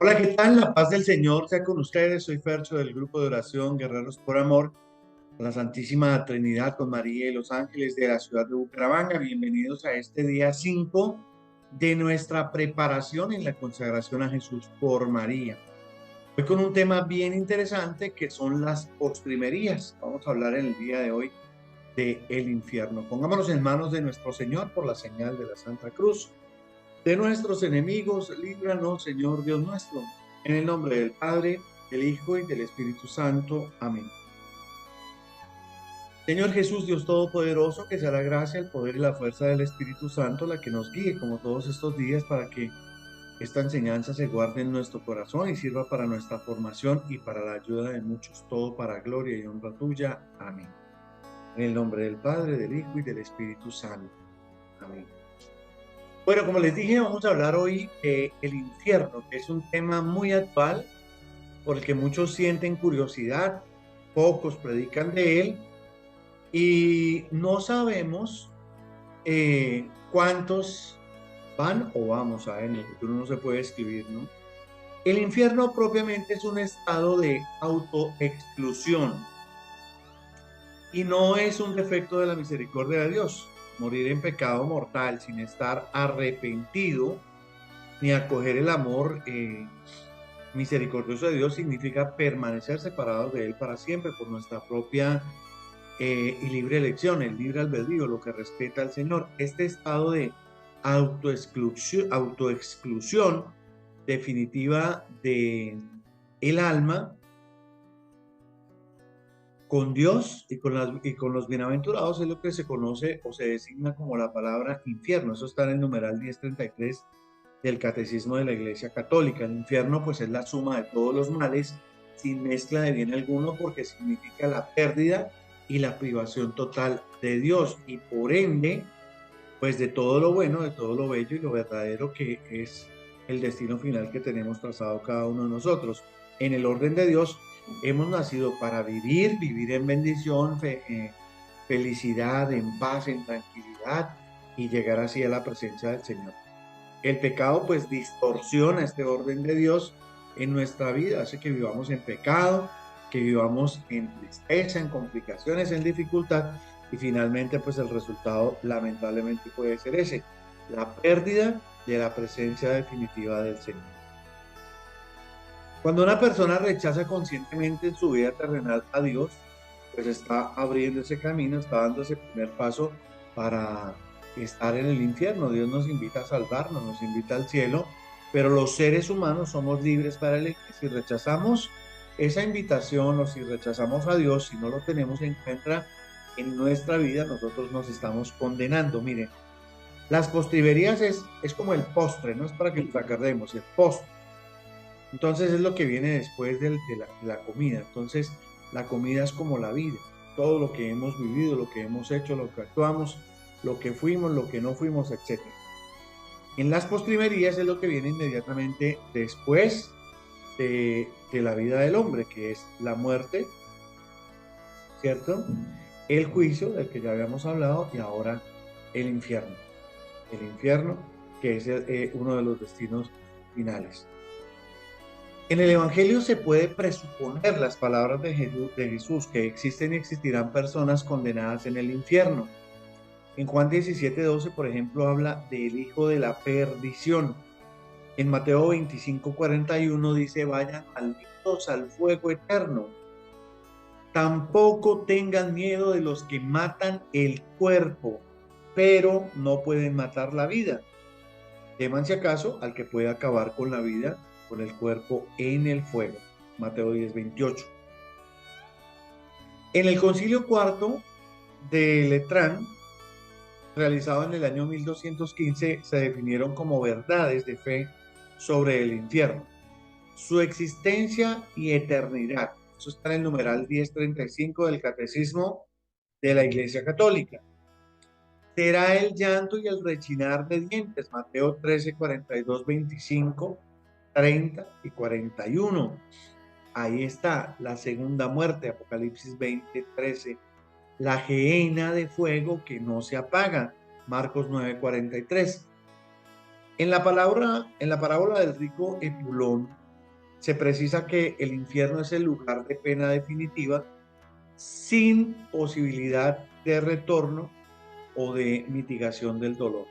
Hola, ¿qué tal? La paz del Señor sea con ustedes. Soy Fercho del grupo de oración Guerreros por Amor, a la Santísima Trinidad con María y los ángeles de la ciudad de Bucaramanga. Bienvenidos a este día 5 de nuestra preparación en la consagración a Jesús por María. Hoy con un tema bien interesante que son las postrimerías. Vamos a hablar en el día de hoy de el infierno. Pongámonos en manos de nuestro Señor por la señal de la Santa Cruz. De nuestros enemigos, líbranos, Señor Dios nuestro. En el nombre del Padre, del Hijo y del Espíritu Santo. Amén. Señor Jesús, Dios Todopoderoso, que sea la gracia, el poder y la fuerza del Espíritu Santo la que nos guíe como todos estos días para que esta enseñanza se guarde en nuestro corazón y sirva para nuestra formación y para la ayuda de muchos, todo para gloria y honra tuya. Amén. En el nombre del Padre, del Hijo y del Espíritu Santo. Amén. Bueno, como les dije, vamos a hablar hoy de el infierno, que es un tema muy actual por el que muchos sienten curiosidad, pocos predican de él y no sabemos cuántos van o vamos a él, en el futuro no se puede escribir, ¿no? El infierno propiamente es un estado de autoexclusión y no es un defecto de la misericordia de Dios. Morir en pecado mortal sin estar arrepentido ni acoger el amor misericordioso de Dios significa permanecer separados de Él para siempre por nuestra propia y libre elección, el libre albedrío, lo que respeta al Señor. Este estado de autoexclusión definitiva de el alma con Dios y con los bienaventurados es lo que se conoce o se designa como la palabra infierno. Eso está en el numeral 1033 del Catecismo de la Iglesia Católica. El infierno pues es la suma de todos los males sin mezcla de bien alguno porque significa la pérdida y la privación total de Dios y por ende pues de todo lo bueno, de todo lo bello y lo verdadero que es el destino final que tenemos trazado cada uno de nosotros. En el orden de Dios hemos nacido para vivir, vivir en bendición, felicidad, en paz, en tranquilidad y llegar así a la presencia del Señor. El pecado pues distorsiona este orden de Dios en nuestra vida, hace que vivamos en pecado, que vivamos en tristeza, en complicaciones, en dificultad y finalmente pues el resultado lamentablemente puede ser ese, la pérdida de la presencia definitiva del Señor. Cuando una persona rechaza conscientemente en su vida terrenal a Dios, pues está abriendo ese camino, está dando ese primer paso para estar en el infierno. Dios nos invita a salvarnos, nos invita al cielo, pero los seres humanos somos libres para elegir. Si rechazamos esa invitación o si rechazamos a Dios, si no lo tenemos en cuenta en nuestra vida, nosotros nos estamos condenando. Miren, las postrimerías es como el postre, no es para que nos acordemos, el postre. Entonces es lo que viene después de la comida. Entonces la comida es como la vida. Todo lo que hemos vivido, lo que hemos hecho, lo que actuamos, lo que fuimos, lo que no fuimos, etcétera. En las postrimerías es lo que viene inmediatamente después de la vida del hombre, que es la muerte, ¿cierto? El juicio, del que ya habíamos hablado, y ahora el infierno. El infierno, que es uno de los destinos finales. En el Evangelio se puede presuponer las palabras de Jesús, que existen y existirán personas condenadas en el infierno. En Juan 17:12, por ejemplo, habla del hijo de la perdición. En Mateo 25:41 dice, vayan malditos al fuego eterno. Tampoco tengan miedo de los que matan el cuerpo, pero no pueden matar la vida. Teman si acaso al que puede acabar con la vida, con el cuerpo en el fuego. Mateo 10:28. En el Concilio Cuarto de Letrán, realizado en el año 1215, se definieron como verdades de fe sobre el infierno, su existencia y eternidad. Eso está en el numeral 1035 del Catecismo de la Iglesia Católica. Será el llanto y el rechinar de dientes, Mateo 13, 42, 25, 30 y 41. Ahí está la segunda muerte, Apocalipsis 20, 13. La gehenna de fuego que no se apaga, Marcos 9, 43. En la parábola del rico Epulón, se precisa que el infierno es el lugar de pena definitiva sin posibilidad de retorno o de mitigación del dolor.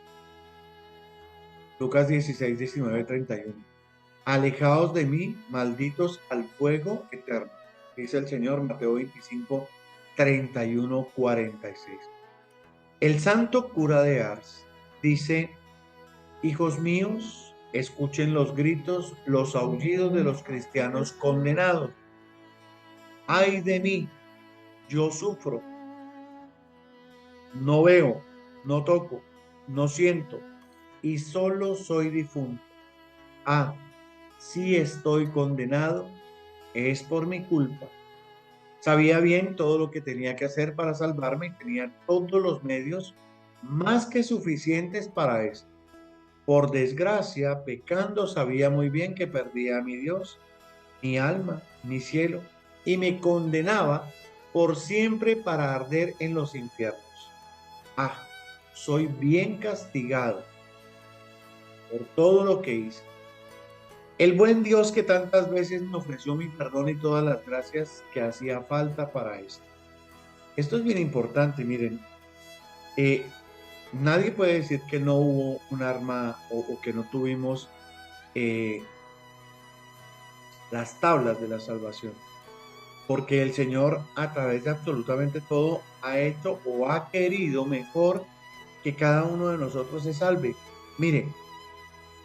Lucas 16, 19, 31. Alejaos de mí, malditos al fuego eterno, dice el Señor, Mateo 25, 31, 46. El santo cura de Ars dice: hijos míos, escuchen los gritos, los aullidos de los cristianos condenados. Ay de mí, yo sufro, no veo, no toco, no siento, y solo soy difunto. Ah, si estoy condenado, es por mi culpa. Sabía bien todo lo que tenía que hacer para salvarme y tenía todos los medios más que suficientes para eso. Por desgracia, pecando, sabía muy bien que perdía a mi Dios, mi alma, mi cielo, y me condenaba por siempre para arder en los infiernos. Ah, soy bien castigado por todo lo que hice. El buen Dios que tantas veces me ofreció mi perdón y todas las gracias que hacía falta para esto. Esto es bien importante, miren. eh, Nadie puede decir que no hubo un arma o que no tuvimos eh, las tablas de la salvación, porque el Señor a través de absolutamente todo ha hecho o ha querido mejor que cada uno de nosotros se salve. Mire,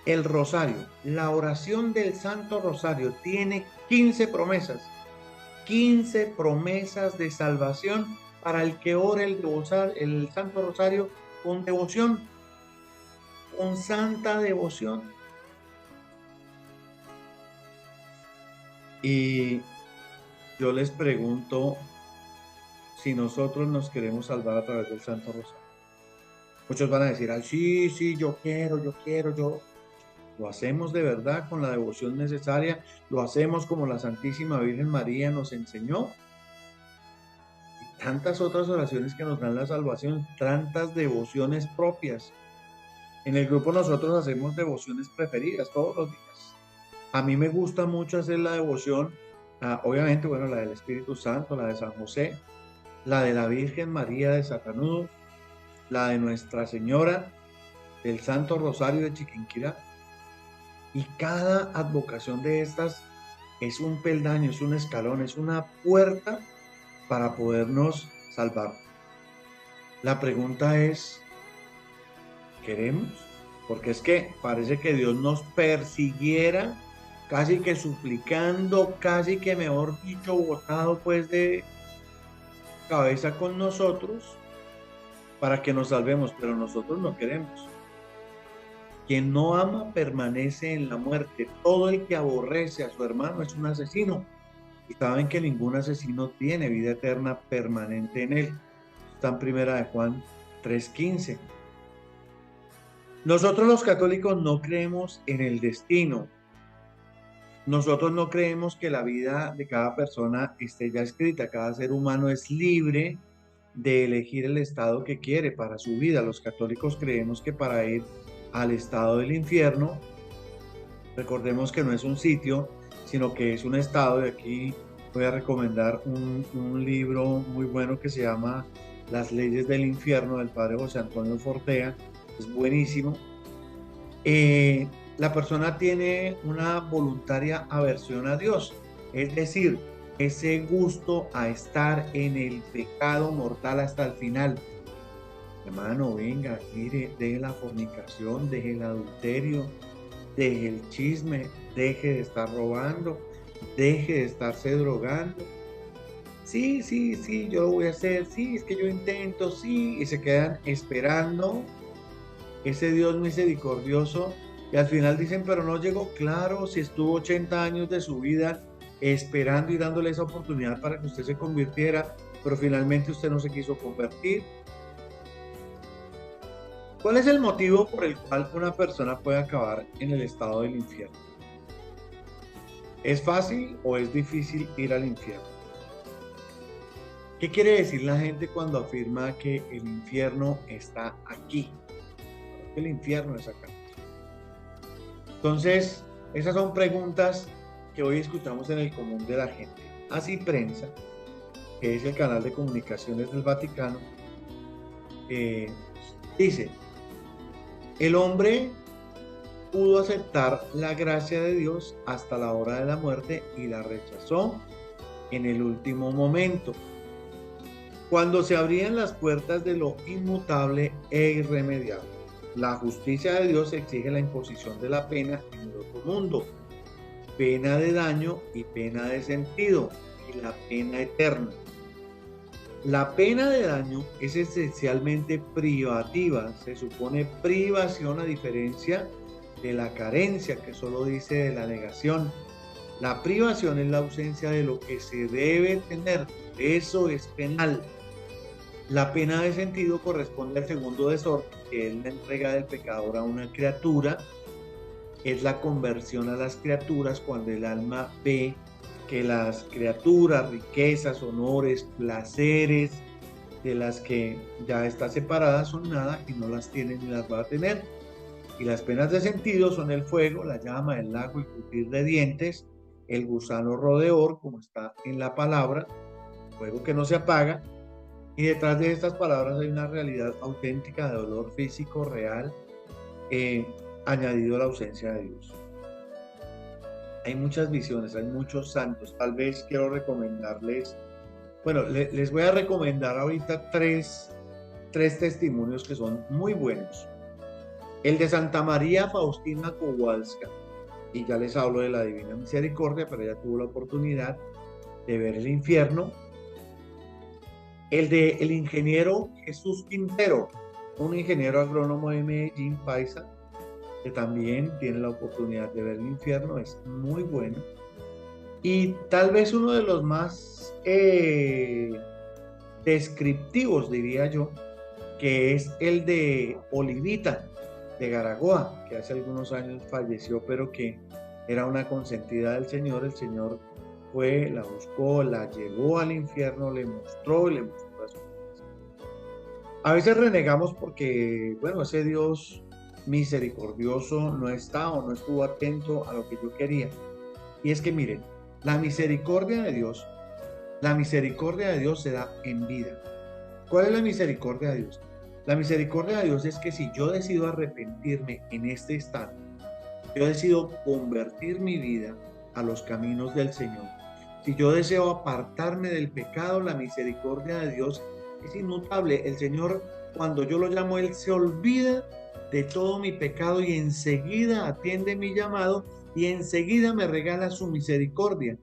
el rosario, la oración del Santo Rosario tiene 15 promesas, 15 promesas de salvación para el que ore el Santo Rosario con devoción, con santa devoción. Y yo les pregunto si nosotros nos queremos salvar a través del Santo Rosario. Muchos van a decir: ay, sí, sí, yo quiero, yo. Lo hacemos de verdad con la devoción necesaria, lo hacemos como la Santísima Virgen María nos enseñó. Y tantas otras oraciones que nos dan la salvación, tantas devociones propias. En el grupo nosotros hacemos devociones preferidas todos los días. A mí me gusta mucho hacer la devoción, obviamente, bueno, la del Espíritu Santo, la de San José, la de la Virgen María de Satanudo, la de Nuestra Señora del Santo Rosario de Chiquinquirá. Y cada advocación de estas es un peldaño, es un escalón, es una puerta para podernos salvar. La pregunta es: ¿queremos? Porque es que parece que Dios nos persiguiera, casi que suplicando, casi que mejor dicho, botado pues de cabeza con nosotros para que nos salvemos, pero nosotros no queremos. Quien no ama permanece en la muerte. Todo el que aborrece a su hermano es un asesino. Y saben que ningún asesino tiene vida eterna permanente en él. Está en Primera de Juan 3:15. Nosotros los católicos no creemos en el destino. Nosotros no creemos que la vida de cada persona esté ya escrita. Cada ser humano es libre de elegir el estado que quiere para su vida. Los católicos creemos que para ir al estado del infierno, recordemos que no es un sitio, sino que es un estado. Y aquí voy a recomendar un libro muy bueno que se llama Las leyes del infierno, del padre José Antonio Fortea. Es buenísimo. La persona tiene una voluntaria aversión a Dios, es decir, ese gusto a estar en el pecado mortal hasta el final. Hermano, venga, mire, deje la fornicación, deje el adulterio, deje el chisme, deje de estar robando, deje de estarse drogando. Sí, sí, sí, yo lo voy a hacer, sí, es que yo intento, sí, y se quedan esperando ese Dios misericordioso, y al final dicen: pero no llegó. Claro, si estuvo 80 años de su vida esperando y dándole esa oportunidad para que usted se convirtiera, pero finalmente usted no se quiso convertir. ¿Cuál es el motivo por el cual una persona puede acabar en el estado del infierno? ¿Es fácil o es difícil ir al infierno? ¿Qué quiere decir la gente cuando afirma que el infierno está aquí? El infierno es acá. Entonces, esas son preguntas que hoy escuchamos en el común de la gente. Así Prensa, que es el canal de comunicaciones del Vaticano, eh, dice, el hombre pudo aceptar la gracia de Dios hasta la hora de la muerte y la rechazó en el último momento, cuando se abrían las puertas de lo inmutable e irremediable. La justicia de Dios exige la imposición de la pena en el otro mundo, pena de daño y pena de sentido, y la pena eterna. La pena de daño es esencialmente privativa, se supone privación a diferencia de la carencia que solo dice de la negación. La privación es la ausencia de lo que se debe tener, eso es penal. La pena de sentido corresponde al segundo desorden, que es la entrega del pecador a una criatura, es la conversión a las criaturas cuando el alma ve que las criaturas, riquezas, honores, placeres, de las que ya está separada son nada y no las tiene ni las va a tener. Y las penas de sentido son el fuego, la llama, el lago, el crujir de dientes, el gusano roedor, como está en la palabra, fuego que no se apaga. Y detrás de estas palabras hay una realidad auténtica de dolor físico real, añadido a la ausencia de Dios. Hay muchas visiones, hay muchos santos. Tal vez quiero recomendarles, bueno, les voy a recomendar ahorita tres testimonios que son muy buenos. El de Santa María Faustina Kowalska, y ya les hablo de la Divina Misericordia, pero ella tuvo la oportunidad de ver el infierno. El de el ingeniero Jesús Quintero, un ingeniero agrónomo de Medellín, paisa, que también tiene la oportunidad de ver el infierno, es muy bueno. Y tal vez uno de los más descriptivos, diría yo, que es el de Olivita de Garagoa, que hace algunos años falleció, pero que era una consentida del Señor. El Señor fue, la buscó, la llevó al infierno, le mostró las cosas. A veces renegamos porque, bueno, ese Dios misericordioso no está o no estuvo atento a lo que yo quería. Y es que miren, la misericordia de Dios se da en vida. ¿Cuál es la misericordia de Dios? La misericordia de Dios es que si yo decido arrepentirme en este instante, yo decido convertir mi vida a los caminos del Señor, si yo deseo apartarme del pecado, la misericordia de Dios es inmutable. El Señor, cuando yo lo llamo, Él se olvida de todo mi pecado y enseguida atiende mi llamado y enseguida me regala su misericordia.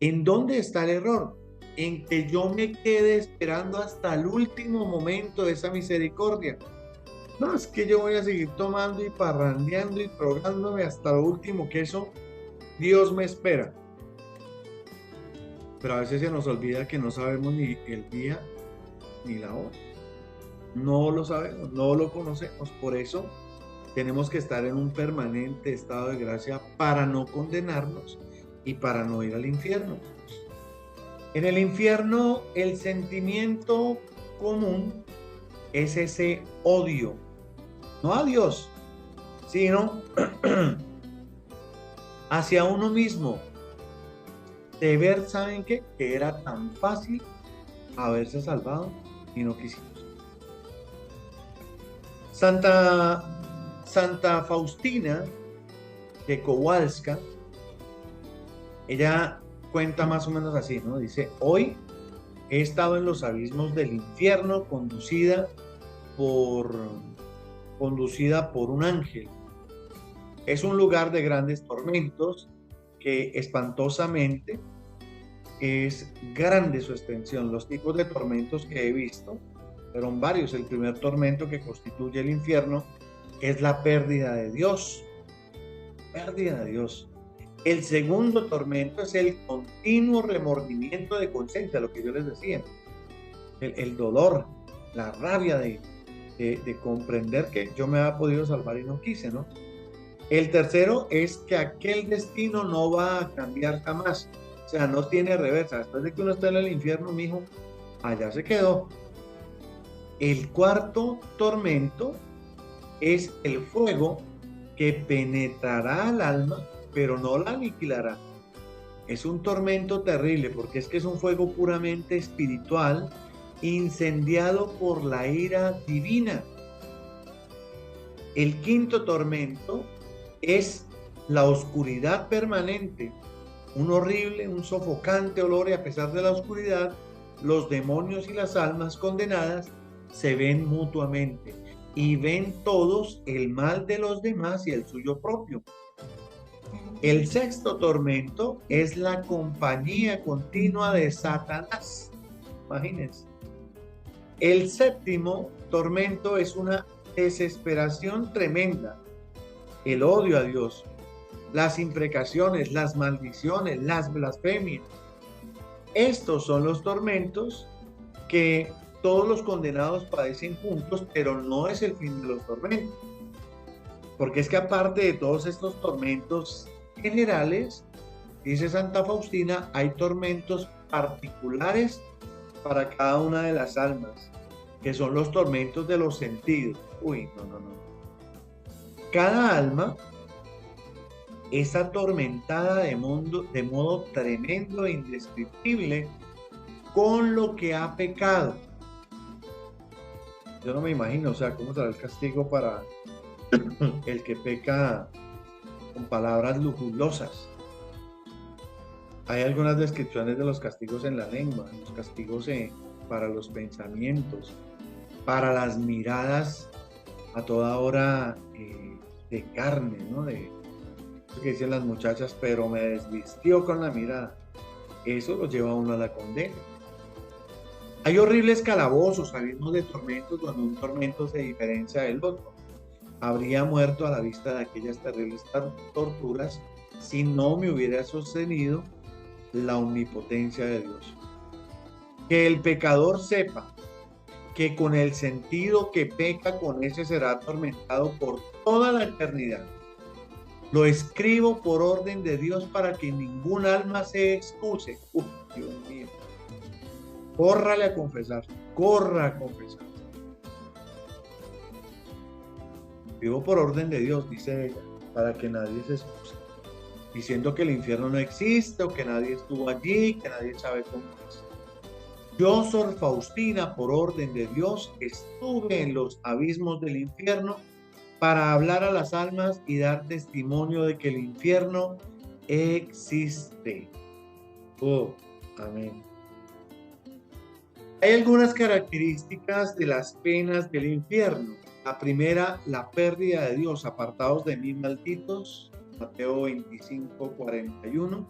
¿En dónde está el error? En que yo me quede esperando hasta el último momento de esa misericordia. No, es que yo voy a seguir tomando y parrandeando y drogándome hasta lo último, que eso Dios me espera. Pero a veces se nos olvida que no sabemos ni el día ni la hora. No lo sabemos, no lo conocemos. Por eso tenemos que estar en un permanente estado de gracia para no condenarnos y para no ir al infierno. En el infierno, el sentimiento común es ese odio, no a Dios, sino hacia uno mismo. De ver, ¿saben qué? Que era tan fácil haberse salvado y no quisimos. Santa Faustina de Kowalska, ella cuenta más o menos así, ¿no? Dice, hoy he estado en los abismos del infierno conducida por un ángel. Es un lugar de grandes tormentos que espantosamente es grande su extensión. Los tipos de tormentos que he visto fueron varios. El primer tormento que constituye el infierno es la pérdida de Dios. Pérdida de Dios. El segundo tormento es el continuo remordimiento de conciencia, lo que yo les decía. El dolor, la rabia de comprender que yo me había podido salvar y no quise, ¿no? El tercero es que aquel destino no va a cambiar jamás. O sea, no tiene reversa. Después de que uno está en el infierno, mijo, allá se quedó. El cuarto tormento es el fuego que penetrará al alma, pero no la aniquilará. Es un tormento terrible porque es que es un fuego puramente espiritual, incendiado por la ira divina. El quinto tormento es la oscuridad permanente, un horrible, un sofocante olor, y a pesar de la oscuridad, los demonios y las almas condenadas se ven mutuamente y ven todos el mal de los demás y el suyo propio. El sexto tormento es la compañía continua de Satanás. Imagínense. El séptimo tormento es una desesperación tremenda, el odio a Dios, las imprecaciones, las maldiciones, las blasfemias. Estos son los tormentos que todos los condenados padecen juntos, pero no es el fin de los tormentos. Porque es que aparte de todos estos tormentos generales, dice Santa Faustina, hay tormentos particulares para cada una de las almas, que son los tormentos de los sentidos. Uy, no. Cada alma es atormentada de modo tremendo e indescriptible con lo que ha pecado. Yo no me imagino, o sea, cómo será el castigo para el que peca con palabras lujuriosas. Hay algunas descripciones de los castigos en la lengua, los castigos para los pensamientos, para las miradas a toda hora de carne, ¿no? De lo que dicen las muchachas, pero me desvistió con la mirada. Eso lo lleva a uno a la condena. Hay horribles calabozos, abismos de tormentos, donde un tormento se diferencia del otro. Habría muerto a la vista de aquellas terribles torturas si no me hubiera sostenido la omnipotencia de Dios. Que el pecador sepa que con el sentido que peca, con ese será atormentado por toda la eternidad. Lo escribo por orden de Dios para que ningún alma se excuse. Dios mío. Córrale a confesar, corra a confesar. Vivo por orden de Dios, dice ella, para que nadie se excuse, diciendo que el infierno no existe, o que nadie estuvo allí, que nadie sabe cómo es. Yo, Sor Faustina, por orden de Dios, estuve en los abismos del infierno para hablar a las almas y dar testimonio de que el infierno existe. Oh, amén. Hay algunas características de las penas del infierno. La primera, la pérdida de Dios. Apartados de mí, malditos. Mateo 25, 41.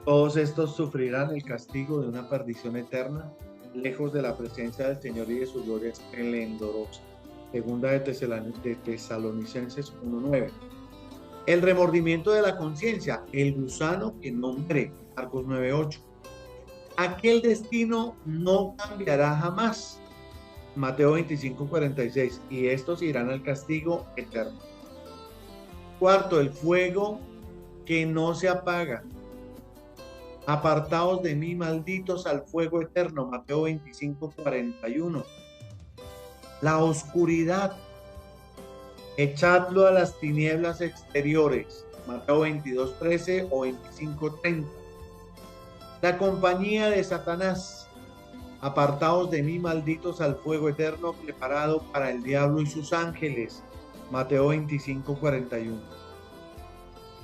Todos estos sufrirán el castigo de una perdición eterna, lejos de la presencia del Señor y de su gloria esplendorosa. Segunda de Tesalonicenses 1:9. El remordimiento de la conciencia, el gusano que no muere. Marcos 9:8. Aquel destino no cambiará jamás. Mateo 25:46. Y estos irán al castigo eterno. Cuarto, el fuego que no se apaga. Apartaos de mí, malditos, al fuego eterno. Mateo 25:41. La oscuridad, echadlo a las tinieblas exteriores. Mateo 22:13 o 25:30. La compañía de Satanás, apartaos de mí, malditos, al fuego eterno preparado para el diablo y sus ángeles. Mateo 25:41.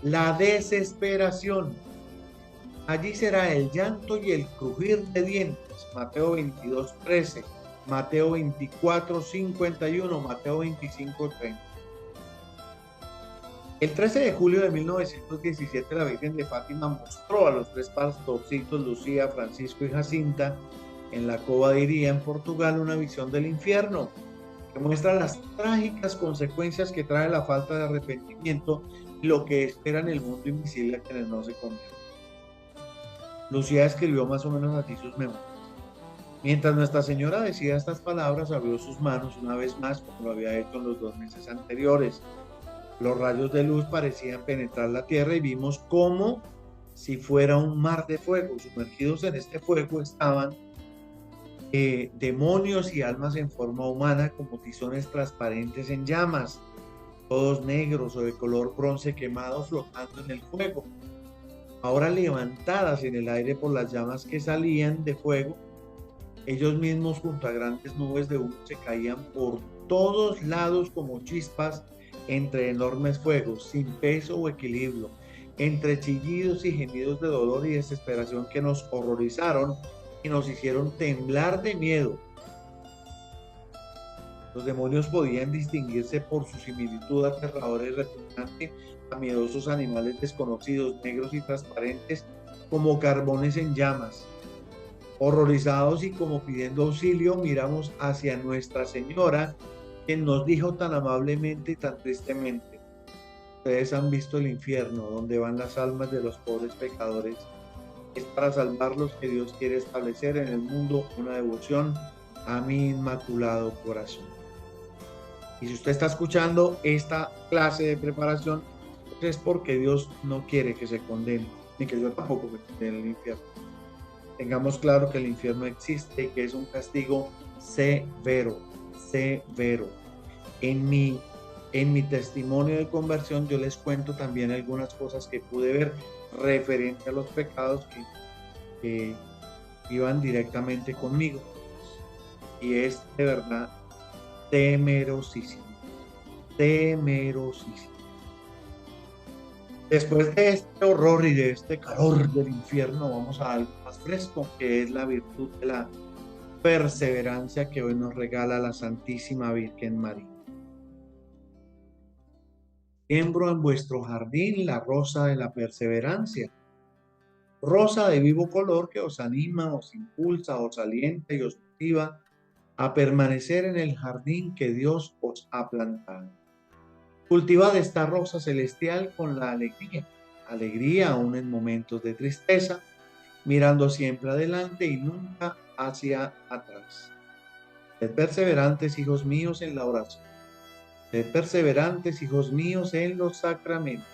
La desesperación, allí será el llanto y el crujir de dientes. Mateo 22:13, Mateo 24:51, Mateo 25:30. El 13 de julio de 1917, la Virgen de Fátima mostró a los tres pastorcitos, Lucía, Francisco y Jacinta, en la Cova de Iría, en Portugal, una visión del infierno que muestra las trágicas consecuencias que trae la falta de arrepentimiento y lo que espera en el mundo invisible a quienes no se convierten. Lucía escribió más o menos así sus memorias. Mientras Nuestra Señora decía estas palabras, abrió sus manos una vez más, como lo había hecho en los 2 meses anteriores. Los rayos de luz parecían penetrar la tierra y vimos como si fuera un mar de fuego. Sumergidos en este fuego estaban demonios y almas en forma humana, como tizones transparentes en llamas, todos negros o de color bronce quemados, flotando en el fuego. ahora levantadas en el aire por las llamas que salían de fuego. Ellos mismos junto a grandes nubes de humo se caían por todos lados como chispas entre enormes fuegos, sin peso o equilibrio, entre chillidos y gemidos de dolor y desesperación que nos horrorizaron y nos hicieron temblar de miedo. Los demonios podían distinguirse por su similitud aterradora y repugnante a miedosos animales desconocidos, negros y transparentes como carbones en llamas. Horrorizados y como pidiendo auxilio, miramos hacia Nuestra Señora, quien nos dijo tan amablemente y tan tristemente: ustedes han visto el infierno, donde van las almas de los pobres pecadores. Es para salvarlos que Dios quiere establecer en el mundo una devoción a mi inmaculado corazón. Y si usted está escuchando esta clase de preparación, pues es porque Dios no quiere que se condene, ni que yo tampoco me condene el infierno. Tengamos claro que el infierno existe y que es un castigo severo, severo. En mi testimonio de conversión yo les cuento también algunas cosas que pude ver referente a los pecados que iban directamente conmigo. Y es de verdad temerosísimo, temerosísimo. Después de este horror y de este calor del infierno, vamos a algo más fresco, que es la virtud de la perseverancia que hoy nos regala la Santísima Virgen María. Siembro en vuestro jardín la rosa de la perseverancia, rosa de vivo color que os anima, os impulsa, os alienta y os motiva a permanecer en el jardín que Dios os ha plantado. Cultivad esta rosa celestial con la alegría, alegría aún en momentos de tristeza, mirando siempre adelante y nunca hacia atrás. Sed perseverantes, hijos míos, en la oración. Sed perseverantes, hijos míos, en los sacramentos.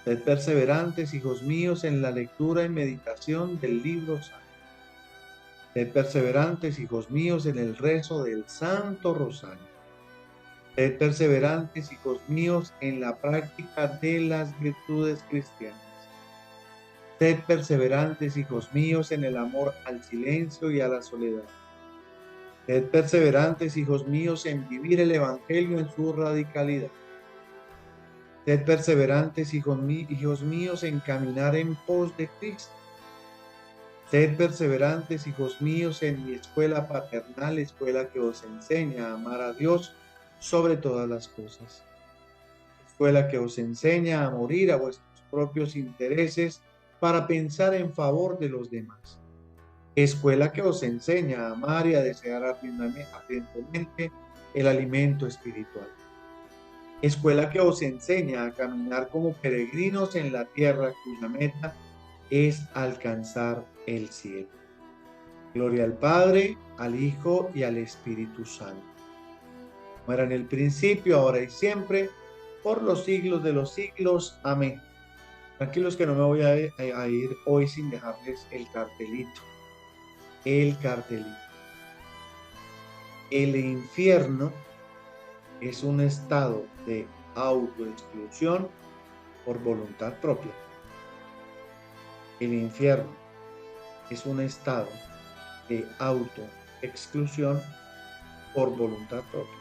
Sed perseverantes, hijos míos, en la lectura y meditación del libro santo. Sed perseverantes, hijos míos, en el rezo del Santo Rosario. Sed perseverantes, hijos míos, en la práctica de las virtudes cristianas. Sed perseverantes, hijos míos, en el amor al silencio y a la soledad. Sed perseverantes, hijos míos, en vivir el Evangelio en su radicalidad. Sed perseverantes, hijos míos, en caminar en pos de Cristo. Sed perseverantes, hijos míos, en mi escuela paternal, escuela que os enseña a amar a Dios sobre todas las cosas. Escuela que os enseña a morir a vuestros propios intereses para pensar en favor de los demás. Escuela que os enseña a amar y a desear ardientemente el alimento espiritual. Escuela que os enseña a caminar como peregrinos en la tierra cuya meta es alcanzar el cielo. Gloria al Padre, al Hijo y al Espíritu Santo. Como era en el principio, ahora y siempre, por los siglos de los siglos. Amén. Tranquilos que no me voy a ir hoy sin dejarles el cartelito. El cartelito. El infierno es un estado de autoexclusión por voluntad propia. El infierno es un estado de autoexclusión por voluntad propia.